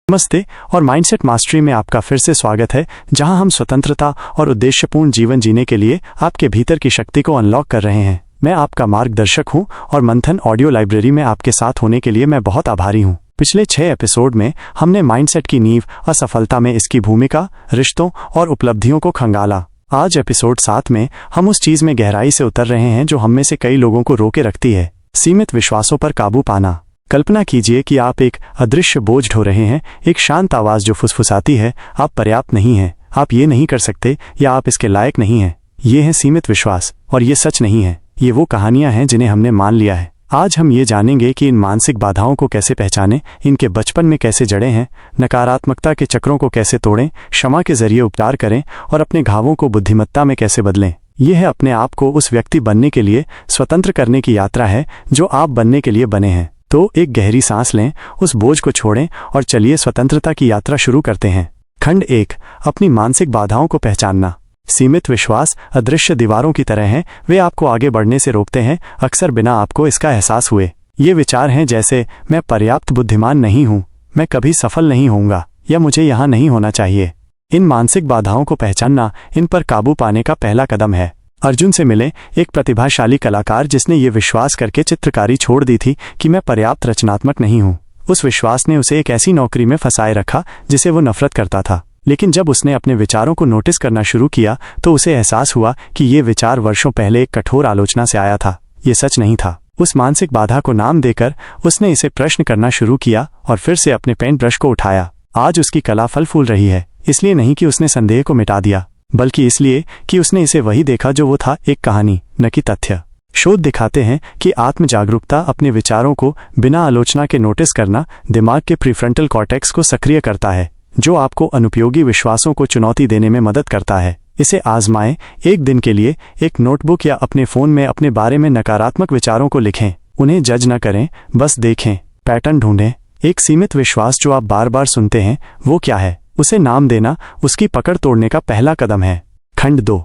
नमस्ते और mindset mastery में आपका फिर से स्वागत है, जहां हम स्वतंत्रता और उद्देश्यपूर्ण जीवन जीने के लिए आपके भीतर की शक्ति को अनलॉक कर रहे हैं। मैं आपका मार्गदर्शक हूं और मंथन ऑडियो लाइब्रेरी में आपके साथ होने के लिए मैं बहुत आभारी हूं। पिछले 6 एपिसोड में हमने माइंडसेट की नींव, असफलता में इसकी भूमिका, रिश्तों और उपलब्धियों को खंगाला। आज एपिसोड 7 में हम उस चीज में गहराई से उतर रहे हैं जो हम में से कई लोगों को रोके रखती है, सीमित विश्वासों पर काबू पाना। कल्पना कीजिए कि आप एक अदृश्य बोझ ढो रहे हैं, एक शांत आवाज जो फुसफुसाती है, आप पर्याप्त नहीं हैं, आप ये नहीं कर सकते या आप इसके लायक नहीं हैं। ये है सीमित विश्वास और ये सच नहीं है, ये वो कहानियां हैं जिन्हें हमने मान लिया है। आज हम ये जानेंगे कि इन मानसिक बाधाओं को कैसे पहचानें, इनके बचपन में कैसे जड़े हैं, नकारात्मकता के चक्रों को कैसे तोड़ें, क्षमा के जरिए उपचार करें और अपने घावों को बुद्धिमत्ता में कैसे बदलें। यह है अपने आप को उस व्यक्ति बनने के लिए स्वतंत्र करने की यात्रा है जो आप बनने के लिए बने हैं। तो एक गहरी सांस लें, उस बोझ को छोड़ें और चलिए स्वतंत्रता की यात्रा शुरू करते हैं। खंड 1, अपनी मानसिक बाधाओं को पहचानना। सीमित विश्वास अदृश्य दीवारों की तरह हैं, वे आपको आगे बढ़ने से रोकते हैं, अक्सर बिना आपको इसका एहसास हुए। ये विचार हैं जैसे मैं पर्याप्त बुद्धिमान नहीं हूँ, मैं कभी सफल नहीं होऊंगा या मुझे यहाँ नहीं होना चाहिए। इन मानसिक बाधाओं को पहचानना इन पर काबू पाने का पहला कदम है। अर्जुन से मिले एक प्रतिभाशाली कलाकार जिसने ये विश्वास करके चित्रकारी छोड़ दी थी कि मैं पर्याप्त रचनात्मक नहीं हूँ। उस विश्वास ने उसे एक ऐसी नौकरी में फंसाए रखा जिसे वो नफरत करता था। लेकिन जब उसने अपने विचारों को नोटिस करना शुरू किया तो उसे एहसास हुआ कि ये विचार वर्षों पहले एक कठोर आलोचना से आया था, ये सच नहीं था। उस मानसिक बाधा को नाम देकर उसने इसे प्रश्न करना शुरू किया और फिर से अपने पेंट ब्रश को उठाया। आज उसकी कला फल फूल रही है, इसलिए नहीं कि उसने संदेह को मिटा दिया, बल्कि इसलिए कि उसने इसे वही देखा जो वो था, एक कहानी, न कि तथ्य। शोध दिखाते हैं कि आत्म जागरूकता, अपने विचारों को बिना आलोचना के नोटिस करना, दिमाग के प्रीफ्रंटल कॉर्टेक्स को सक्रिय करता है, जो आपको अनुपयोगी विश्वासों को चुनौती देने में मदद करता है। इसे आजमाएं, एक दिन के लिए एक नोटबुक या अपने फोन में अपने बारे में नकारात्मक विचारों को लिखें। उन्हें जज न करें, बस देखें, पैटर्न ढूंढें। एक सीमित विश्वास जो आप बार बार सुनते हैं, वो क्या है? उसे नाम देना उसकी पकड़ तोड़ने का पहला कदम है। खंड 2,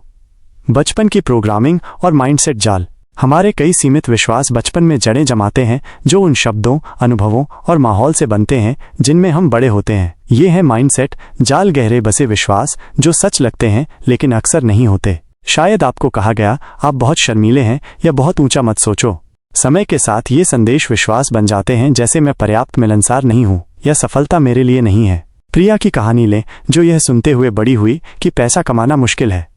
बचपन की प्रोग्रामिंग और माइंडसेट जाल। हमारे कई सीमित विश्वास बचपन में जड़ें जमाते हैं जो उन शब्दों, अनुभवों और माहौल से बनते हैं जिनमें हम बड़े होते हैं। ये है माइंडसेट जाल, गहरे बसे विश्वास जो सच लगते हैं लेकिन अक्सर नहीं होते। शायद आपको कहा गया, आप बहुत शर्मीले हैं या बहुत ऊंचा मत सोचो। समय के साथ ये संदेश विश्वास बन जाते हैं, जैसे मैं पर्याप्त मिलनसार नहीं हूँ या सफलता मेरे लिए नहीं है। प्रिया की कहानी लें, जो यह सुनते हुए बड़ी हुई कि पैसा कमाना मुश्किल है।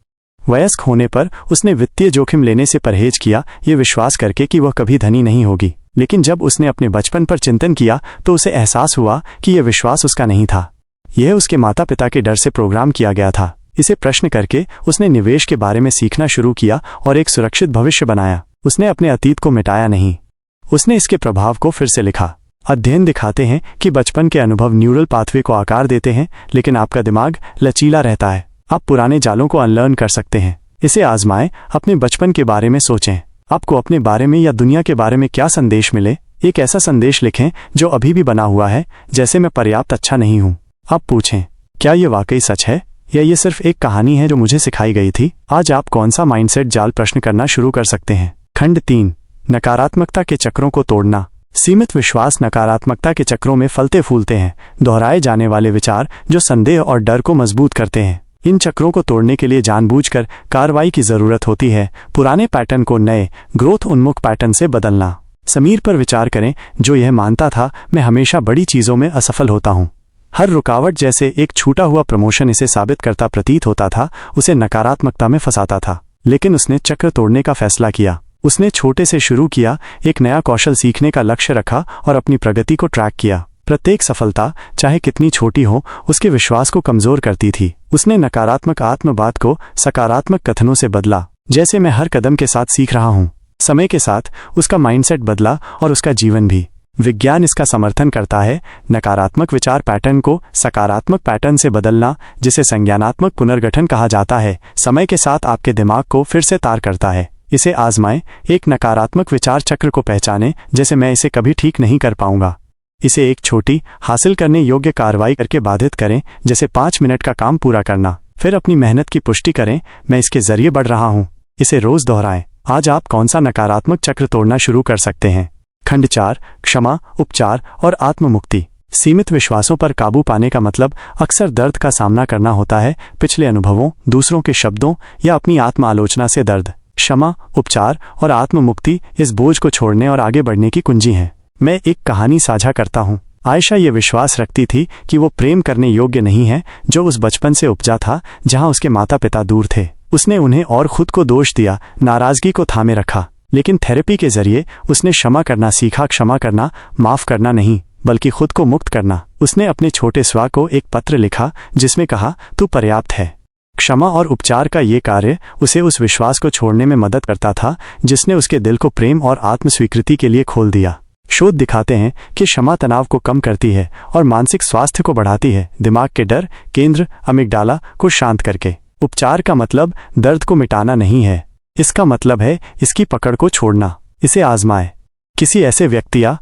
वयस्क होने पर उसने वित्तीय जोखिम लेने से परहेज किया, ये विश्वास करके कि वह कभी धनी नहीं होगी। लेकिन जब उसने अपने बचपन पर चिंतन किया तो उसे एहसास हुआ कि यह विश्वास उसका नहीं था, यह उसके माता पिता के डर से प्रोग्राम किया गया था। इसे प्रश्न करके उसने निवेश के बारे में सीखना शुरू किया और एक सुरक्षित भविष्य बनाया। उसने अपने अतीत को मिटाया नहीं, उसने इसके प्रभाव को फिर से लिखा। अध्ययन दिखाते हैं कि बचपन के अनुभव न्यूरल पाथवे को आकार देते हैं, लेकिन आपका दिमाग लचीला रहता है। आप पुराने जालों को अनलर्न कर सकते हैं। इसे आजमाएं, अपने बचपन के बारे में सोचें। आपको अपने बारे में या दुनिया के बारे में क्या संदेश मिले? एक ऐसा संदेश लिखें जो अभी भी बना हुआ है, जैसे मैं पर्याप्त अच्छा नहीं हूँ। अब पूछें, क्या ये वाकई सच है या ये सिर्फ एक कहानी है जो मुझे सिखाई गई थी? आज आप कौन सा माइंडसेट जाल प्रश्न करना शुरू कर सकते हैं। खंड 3, नकारात्मकता के चक्रों को तोड़ना। सीमित विश्वास नकारात्मकता के चक्रों में फलते फूलते हैं, दोहराए जाने वाले विचार जो संदेह और डर को मजबूत करते हैं। इन चक्रों को तोड़ने के लिए जानबूझकर कार्रवाई की जरूरत होती है, पुराने पैटर्न को नए, ग्रोथ उन्मुख पैटर्न से बदलना। समीर पर विचार करें, जो यह मानता था, मैं हमेशा बड़ी चीजों में असफल होता हूँ। हर रुकावट, जैसे एक छूटा हुआ प्रमोशन इसे साबित करता प्रतीत होता था, उसे नकारात्मकता में फंसाता था। लेकिन उसने चक्र तोड़ने का फैसला किया। उसने छोटे से शुरू किया, एक नया कौशल सीखने का लक्ष्य रखा और अपनी प्रगति को ट्रैक किया। प्रत्येक सफलता, चाहे कितनी छोटी हो, उसके विश्वास को कमजोर करती थी। उसने नकारात्मक आत्मवाद को सकारात्मक कथनों से बदला, जैसे मैं हर कदम के साथ सीख रहा हूँ। समय के साथ उसका माइंडसेट बदला और उसका जीवन भी। विज्ञान इसका समर्थन करता है, नकारात्मक विचार पैटर्न को सकारात्मक पैटर्न से बदलना, जिसे संज्ञानात्मक पुनर्गठन कहा जाता है, समय के साथ आपके दिमाग को फिर से तार करता है। इसे आजमाएं, एक नकारात्मक विचार चक्र को पहचानें, जैसे मैं इसे कभी ठीक नहीं कर पाऊंगा। इसे एक छोटी, हासिल करने योग्य कार्रवाई करके बाधित करें, जैसे 5 मिनट का काम पूरा करना। फिर अपनी मेहनत की पुष्टि करें, मैं इसके जरिए बढ़ रहा हूँ। इसे रोज दोहराएं। आज आप कौन सा नकारात्मक चक्र तोड़ना शुरू कर सकते हैं। खंड 4, क्षमा, उपचार और आत्ममुक्ति। सीमित विश्वासों पर काबू पाने का मतलब अक्सर दर्द का सामना करना होता है, पिछले अनुभवों, दूसरों के शब्दों या अपनी आत्म आलोचना से दर्द। क्षमा, उपचार और आत्म मुक्ति इस बोझ को छोड़ने और आगे बढ़ने की कुंजी हैं। मैं एक कहानी साझा करता हूँ। आयशा ये विश्वास रखती थी कि वो प्रेम करने योग्य नहीं है, जो उस बचपन से उपजा था जहाँ उसके माता पिता दूर थे। उसने उन्हें और खुद को दोष दिया, नाराजगी को थामे रखा। लेकिन थेरेपी के जरिए उसने क्षमा करना सीखा। क्षमा करना माफ करना नहीं, बल्कि खुद को मुक्त करना। उसने अपने छोटे स्व को एक पत्र लिखा जिसमें कहा, तू पर्याप्त है। क्षमा और उपचार का ये कार्य उसे उस विश्वास को छोड़ने में मदद करता था जिसने उसके दिल को प्रेम और आत्म स्वीकृति के लिए खोल दिया। शोध दिखाते हैं कि क्षमा तनाव को कम करती है और मानसिक स्वास्थ्य को बढ़ाती है, दिमाग के डर केंद्र अमिगडाला को शांत करके। उपचार का मतलब दर्द को मिटाना नहीं है, इसका मतलब है इसकी पकड़ को छोड़ना। इसे आजमाएं। किसी ऐसे व्यक्ति या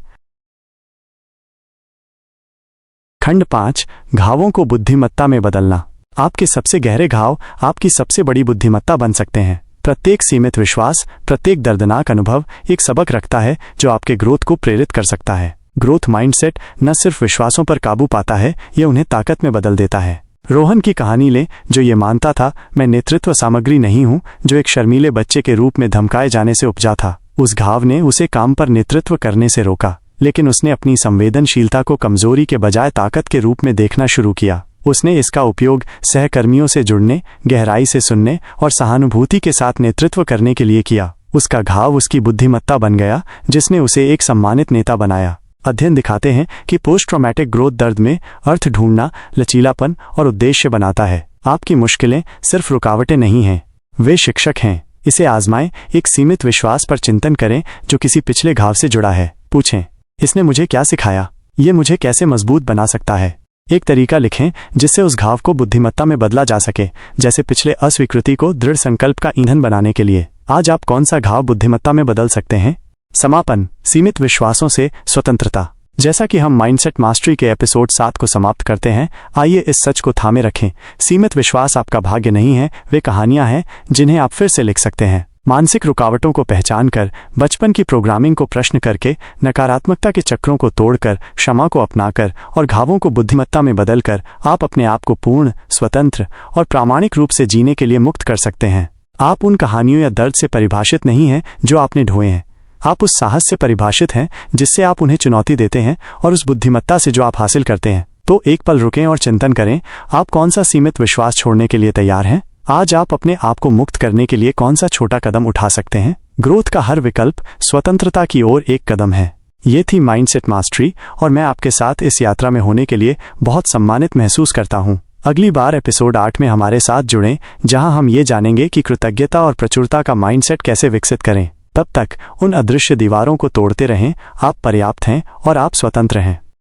खंड 5, घावों को बुद्धिमत्ता में बदलना। आपके सबसे गहरे घाव आपकी सबसे बड़ी बुद्धिमत्ता बन सकते हैं। प्रत्येक सीमित विश्वास, प्रत्येक दर्दनाक अनुभव एक सबक रखता है जो आपके ग्रोथ को प्रेरित कर सकता है। ग्रोथ माइंडसेट न सिर्फ विश्वासों पर काबू पाता है, यह उन्हें ताकत में बदल देता है। रोहन की कहानी लें, जो ये मानता था मैं नेतृत्व सामग्री नहीं हूं, जो एक शर्मीले बच्चे के रूप में धमकाए जाने से उपजा था। उस घाव ने उसे काम पर नेतृत्व करने से रोका, लेकिन उसने अपनी संवेदनशीलता को कमजोरी के बजाय ताकत के रूप में देखना शुरू किया। उसने इसका उपयोग सहकर्मियों से जुड़ने, गहराई से सुनने और सहानुभूति के साथ नेतृत्व करने के लिए किया। उसका घाव उसकी बुद्धिमत्ता बन गया, जिसने उसे एक सम्मानित नेता बनाया। अध्ययन दिखाते हैं कि पोस्ट ट्रॉमेटिक ग्रोथ दर्द में अर्थ ढूंढना, लचीलापन और उद्देश्य बनाता है। आपकी मुश्किलें सिर्फ रुकावटें नहीं हैं, वे शिक्षक हैं। इसे आजमाएं। एक सीमित विश्वास पर चिंतन करें जो किसी पिछले घाव से जुड़ा है। पूछें, इसने मुझे क्या सिखाया? ये मुझे कैसे मजबूत बना सकता है? एक तरीका लिखें जिससे उस घाव को बुद्धिमत्ता में बदला जा सके, जैसे पिछले अस्वीकृति को दृढ़ संकल्प का ईंधन बनाने के लिए। आज आप कौन सा घाव बुद्धिमत्ता में बदल सकते हैं? समापन, सीमित विश्वासों से स्वतंत्रता। जैसा कि हम माइंडसेट मास्टरी के एपिसोड 7 को समाप्त करते हैं, आइए इस सच को थामे रखें। सीमित विश्वास आपका भाग्य नहीं है, वे कहानियां हैं जिन्हें आप फिर से लिख सकते हैं। मानसिक रुकावटों को पहचान कर, बचपन की प्रोग्रामिंग को प्रश्न करके, नकारात्मकता के चक्रों को तोड़कर, क्षमा को अपनाकर और घावों को बुद्धिमत्ता में बदलकर आप अपने आप को पूर्ण, स्वतंत्र और प्रामाणिक रूप से जीने के लिए मुक्त कर सकते हैं। आप उन कहानियों या दर्द से परिभाषित नहीं हैं जो आपने ढोए हैं। आप उस साहस से परिभाषित हैं जिससे आप उन्हें चुनौती देते हैं और उस बुद्धिमत्ता से जो आप हासिल करते हैं। तो एक पल रुकें और चिंतन करें, आप कौन सा सीमित विश्वास छोड़ने के लिए तैयार हैं? आज आप अपने आप को मुक्त करने के लिए कौन सा छोटा कदम उठा सकते हैं? ग्रोथ का हर विकल्प स्वतंत्रता की ओर एक कदम है। ये थी माइंडसेट मास्टरी और मैं आपके साथ इस यात्रा में होने के लिए बहुत सम्मानित महसूस करता हूँ। अगली बार एपिसोड 8 में हमारे साथ जुड़ें, जहां हम ये जानेंगे कि कृतज्ञता और प्रचुरता का माइंडसेट कैसे विकसित करें। तब तक उन अदृश्य दीवारों को तोड़ते रहें। आप पर्याप्त हैं और आप स्वतंत्र हैं।